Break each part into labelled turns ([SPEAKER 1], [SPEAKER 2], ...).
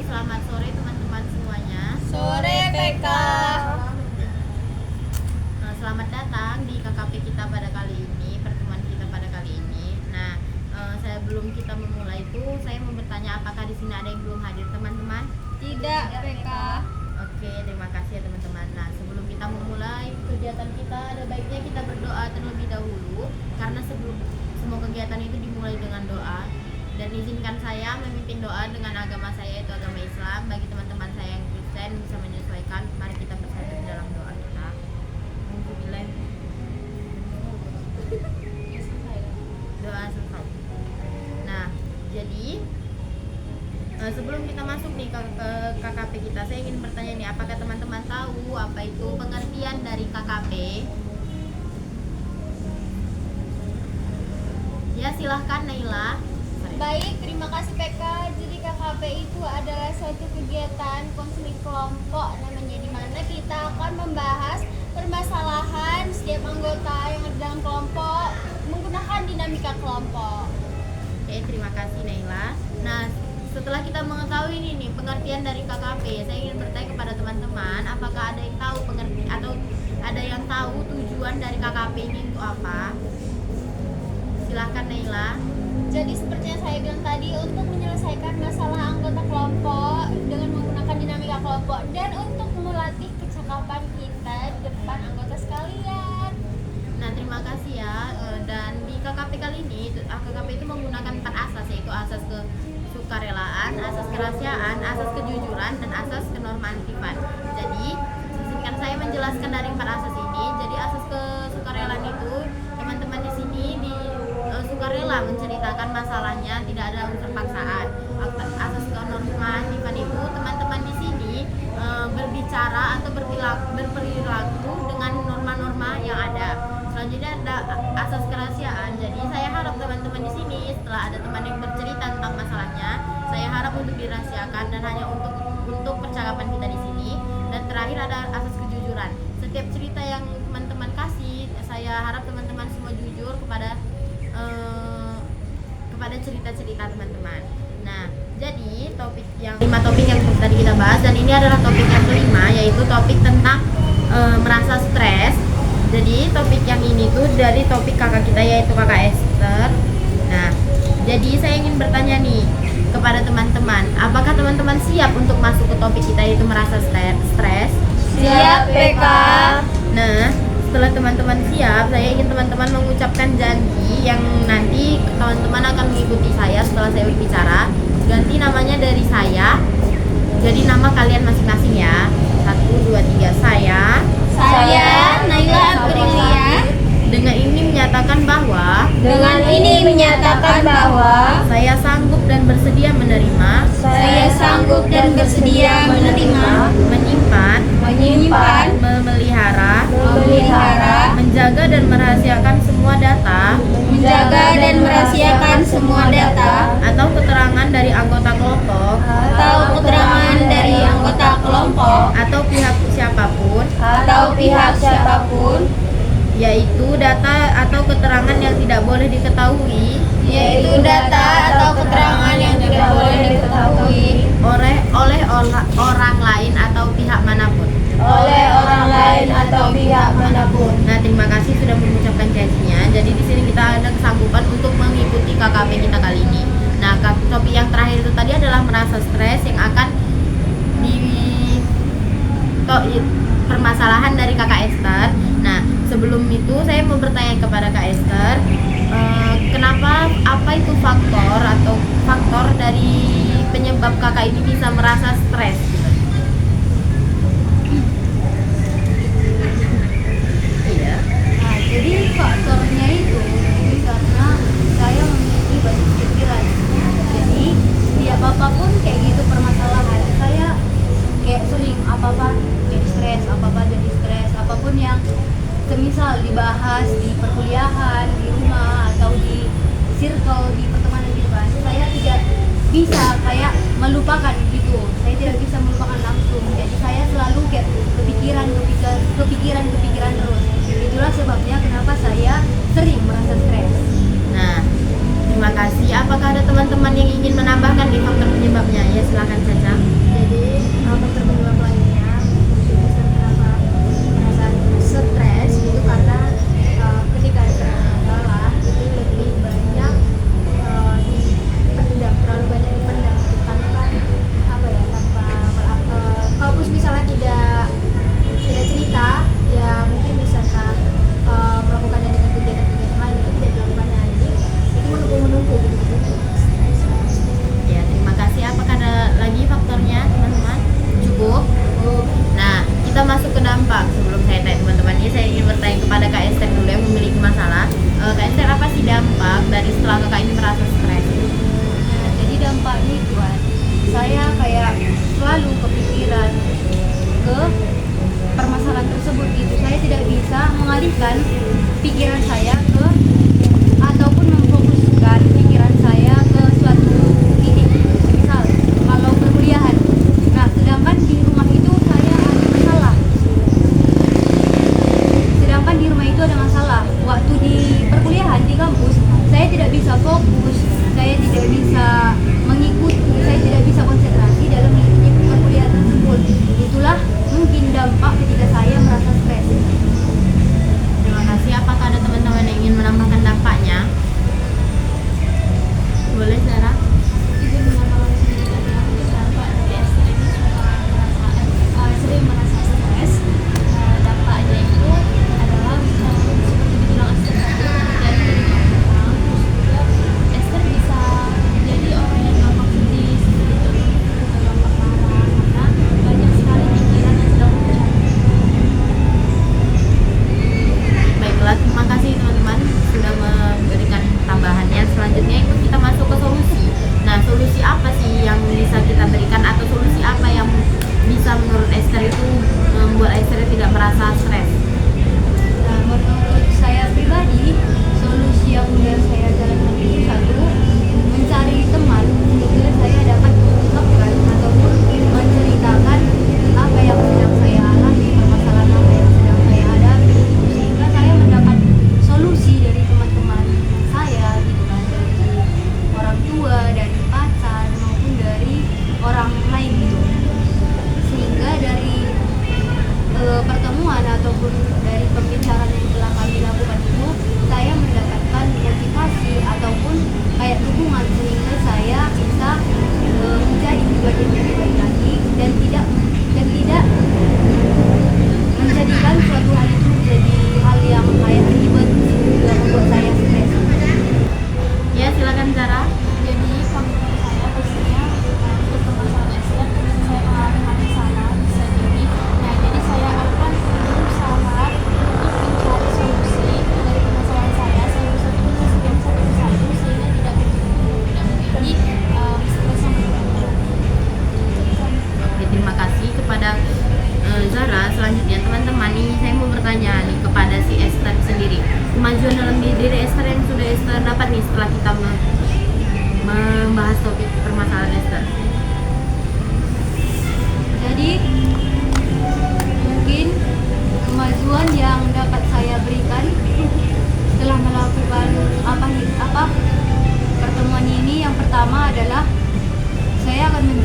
[SPEAKER 1] selamat sore teman-teman semuanya.
[SPEAKER 2] Sore PK.
[SPEAKER 1] Selamat datang di KKP kita pada kali ini, pertemuan kita pada kali ini. Sebelum kita memulai itu, saya mau bertanya apakah di sini ada yang belum hadir teman-teman?
[SPEAKER 2] Tidak PK.
[SPEAKER 1] Oke, terima kasih ya teman-teman. Nah, sebelum kita memulai kegiatan kita, ada baiknya kita berdoa terlebih dahulu, karena sebelum semua kegiatan itu dimulai dengan doa. Dan izinkan saya memimpin doa dengan agama saya, yaitu agama Islam. Bagi teman-teman saya yang Kristen bisa menyesuaikan. Mari kita bersatu di dalam doa kita. Doa selesai. Nah, jadi sebelum kita masuk nih ke KKP kita, saya ingin bertanya nih, apakah teman-teman tahu apa itu pengertian dari KKP? Ya, silahkan Naila.
[SPEAKER 2] Baik, terima kasih PK. Jadi KKP itu adalah suatu kegiatan konseling kelompok namanya, di mana kita akan membahas permasalahan setiap anggota yang ada dalam kelompok menggunakan dinamika kelompok.
[SPEAKER 1] Oke, terima kasih Naila. Nah, setelah kita mengetahui ini nih pengertian dari KKP, saya ingin bertanya kepada teman-teman, apakah ada yang tahu pengertian atau ada yang tahu tujuan dari KKP ini untuk apa? Silahkan Naila.
[SPEAKER 2] Jadi seperti yang saya bilang tadi, untuk menyelesaikan masalah anggota kelompok dengan menggunakan dinamika kelompok dan untuk melatih kecakapan kita di depan anggota sekalian.
[SPEAKER 1] Nah, terima kasih ya. Dan di KKP kali ini, KKP itu menggunakan 4 asas, yaitu asas kesukarelaan, asas kerahasiaan, asas kejujuran, dan asas kenormatifan. Jadi, izinkan saya menjelaskan dari 4 asas ini. Jadi, asas kesukarelaan itu, teman-teman di sini sukarela menceritakan masalahnya, tidak ada unsur paksaan. Asas kenormatifan itu, teman-teman di sini berbicara atau berperilaku dengan norma-norma yang ada. Selanjutnya ada asas kerahasiaan. Jadi saya harap teman-teman di sini setelah ada teman yang bercerita tentang masalahnya, saya harap untuk dirahasiakan dan hanya untuk percakapan kita di sini. Dan terakhir ada asas kejujuran. Setiap cerita yang teman-teman kasih, saya harap teman-teman semua jujur kepada cerita-cerita teman-teman. Nah, jadi 5 topik yang tadi kita bahas, dan ini adalah topik yang kelima, yaitu topik tentang merasa stres. Jadi topik yang ini tuh dari topik kakak kita, yaitu kakak Esther. Nah, jadi saya ingin bertanya nih kepada teman-teman, apakah teman-teman siap untuk masuk ke topik kita, yaitu merasa stres?
[SPEAKER 2] Siap PK.
[SPEAKER 1] Nah, setelah teman-teman siap, saya ingin teman-teman mengucapkan janji yang nanti teman-teman akan mengikuti saya setelah saya berbicara. Ganti namanya dari saya, jadi nama kalian masing-masing ya. 1, 2, 3. Saya
[SPEAKER 2] Naila Aprilia.
[SPEAKER 1] Dengan ini menyatakan bahwa
[SPEAKER 2] Saya
[SPEAKER 1] sanggup dan bersedia menerima, menyimpan, memelihara, menjaga dan merahasiakan semua data atau keterangan dari anggota kelompok atau pihak siapapun, yaitu data atau keterangan yang tidak boleh diketahui oleh orang lain atau pihak manapun. Nah, terima kasih sudah mengucapkan janjinya. Jadi di sini kita ada kesanggupan untuk mengikuti KKP kita kali ini. Nah, topik yang terakhir itu tadi adalah merasa stres, yang akan permasalahan dari kakak Esther. Nah, sebelum itu saya mau bertanya kepada Kak Esther, apa itu faktor dari penyebab kakak ini bisa merasa stres gitu? Iya.
[SPEAKER 3] Nah, jadi faktornya itu karena saya memiliki banyak pikiran. Jadi setiap apapun kayak gitu permasalahan, saya kayak sering apa-apa jadi stres, apapun yang semisal dibahas di perkuliahan, di rumah, atau di circle, di pertemanan gitu kan, saya tidak bisa kayak melupakan gitu. Saya tidak bisa melupakan langsung. Jadi saya selalu kayak kepikiran terus. Itulah sebabnya kenapa saya sering merasa stres.
[SPEAKER 1] Nah, terima kasih. Apakah ada teman-teman yang ingin menambahkan di faktor penyebabnya? Ya, silakan saja.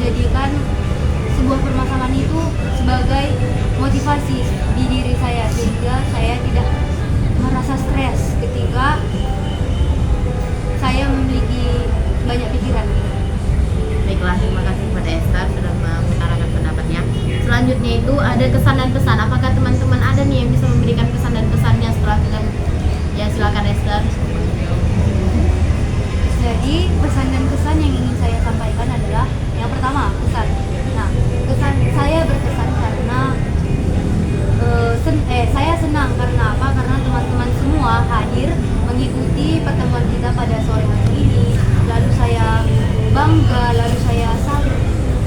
[SPEAKER 3] menjadikan sebuah permasalahan itu sebagai motivasi di diri saya, sehingga saya tidak merasa stres ketika saya memiliki banyak pikiran.
[SPEAKER 1] Baiklah, terima kasih kepada Esther sudah mengutarakan pendapatnya. Selanjutnya itu ada kesan dan pesan. Apakah teman-teman ada nih yang bisa memberikan kesan dan pesannya setelah kita? Ya, silakan Esther.
[SPEAKER 3] Jadi pesan dan kesan yang ingin saya sampaikan adalah yang pertama, kesan. Nah, kesan saya berkesan karena saya senang karena apa? Karena teman-teman semua hadir mengikuti pertemuan kita pada sore hari ini. Lalu saya bangga, lalu saya salut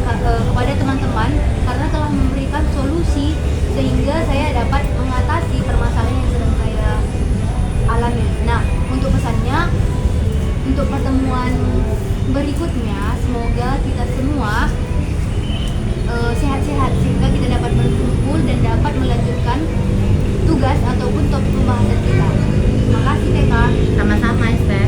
[SPEAKER 3] kepada teman-teman karena telah memberikan solusi sehingga saya dapat mengatasi permasalahan yang sedang saya alami. Nah, untuk pesannya, untuk pertemuan berikutnya, semoga kita semua sehat-sehat sehingga kita dapat berkumpul dan dapat melanjutkan tugas ataupun topik pembahasan kita. Terima kasih TK.
[SPEAKER 1] Sama-sama Esther.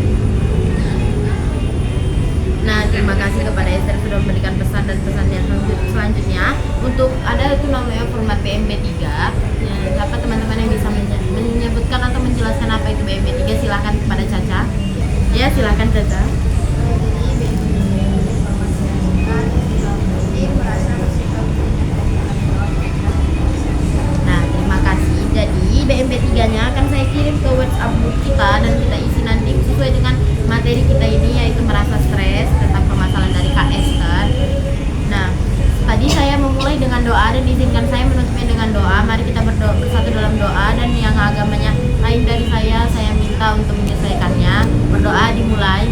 [SPEAKER 1] Nah, terima kasih kepada Esther sudah memberikan pesan dan pesan yang selanjutnya. Untuk ada itu namanya format BMB3. Ya, dapat teman-teman yang bisa menyebutkan atau menjelaskan apa itu BMB3, silahkan kepada Caca. Ya, silahkan Caca. Nah, terima kasih. Jadi BMB3-nya akan saya kirim ke WhatsApp group kita dan kita isi nanti sesuai dengan materi kita ini, yaitu merasa stres tentang permasalahan dari Kak Esther. Nah, tadi saya memulai dengan doa dan izinkan saya menutupnya dengan doa. Mari kita berdoa bersatu dalam doa, dan yang agamanya lain dari saya minta untuk menyelesaikannya. Berdoa dimulai.